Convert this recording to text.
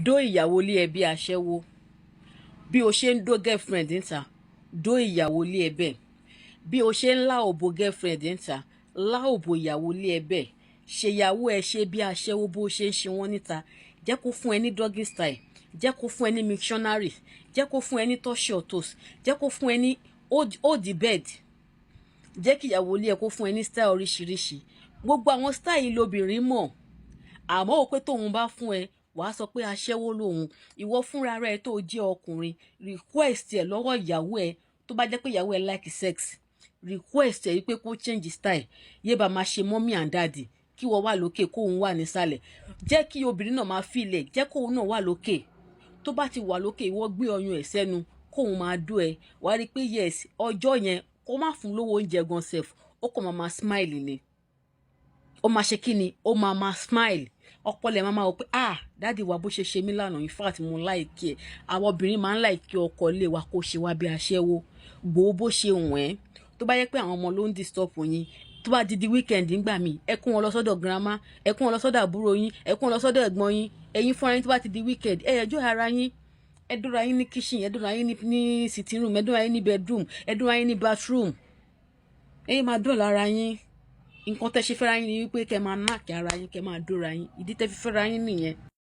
dó ìyàwó lé ẹ bí aṣẹ́wó bí o ṣe ń dó girlfriend níta dó ìyàwó lé ẹ bẹ́ẹ̀ bí o ṣe ń lá òbò girlfriend níta lá òbò ìyàwó lé ẹ bẹ́ẹ̀ ṣèyàwó ẹ ṣe bí aṣẹ́wó bó ṣe ń ṣe wọ́n níta jẹ́ kó fún ẹ ní doggy style jẹ́ kó fún ẹ ní missionary jẹ́ kó fún ẹ ní touch your toes jẹ́ kó fún ẹ ní hold the bed jẹ́ kí ìyàwó lé ẹ kó fún ẹ ní style oríṣiríṣi gbogbo àwọn style yìí lobìnrin mọ̀ àmọ́ ó pé tóun bá fún ẹ wàá sọ pé aṣẹ́wó lòun ìwọ fúnra rẹ tó jẹ́ ọkùnrin request ẹ lọ́wọ́ ìyàwó ẹ tó bá jẹ́ pé ìyàwó ẹ like sex request ẹ wípé kó change style yé bá máa ṣe mommy and daddy kí wọ́n wà lókè kóun wà nísàlẹ̀ jẹ́ kí obìnrin náà máa filẹ̀ jẹ́ kóun náà wà lókè tó bá ti wà lókè ìwọ gbé ọyàn ẹ̀ sẹ́nu kóun máa dó ẹ wàá rí i pé yes ọjọ́ yẹn kó má fún lówó oúnjẹ gan sef ó kàn máa smile ni ó máa ṣe kí ni ó máa smile ọpọlọ ẹ máa wò pé dáàdi wa bó ṣe ṣe mí lánàá in fact mo láìkí ẹ àwọn obìnrin máa ń láìkí ọkọ ilé wa kó ṣe wá bí aṣẹ́wó gbòó bó ṣe wọ̀n ẹ́ tó bá yẹ pé àwọn ọmọ ló ń disturb yín tó bá di weekend ńgbà míì ẹ kó wọn lọ sọ́dọ̀ grandma ẹ kó wọn lọ sọ́dọ̀ àbúrò yín ẹ kó wọn lọ sọ́dọ̀ ẹ̀gbọ́n yín ẹ̀yin fúnra yín tó bá ti di weekend ẹ ẹjọ́ ara yín ẹ dúra yín ní kitchen ẹ dúra yín ní sitting room ẹ dúra yín ní bedroom ẹ dúra yín ní bathroom ẹ máa dùn lára yín nǹkan tẹ́ ṣe fẹ́ra yín ni wípé kẹ́ máa náàkì ara yín kẹ́ máa dóra yín ìdí tẹ́ fi fẹ́ra yín nìyẹn.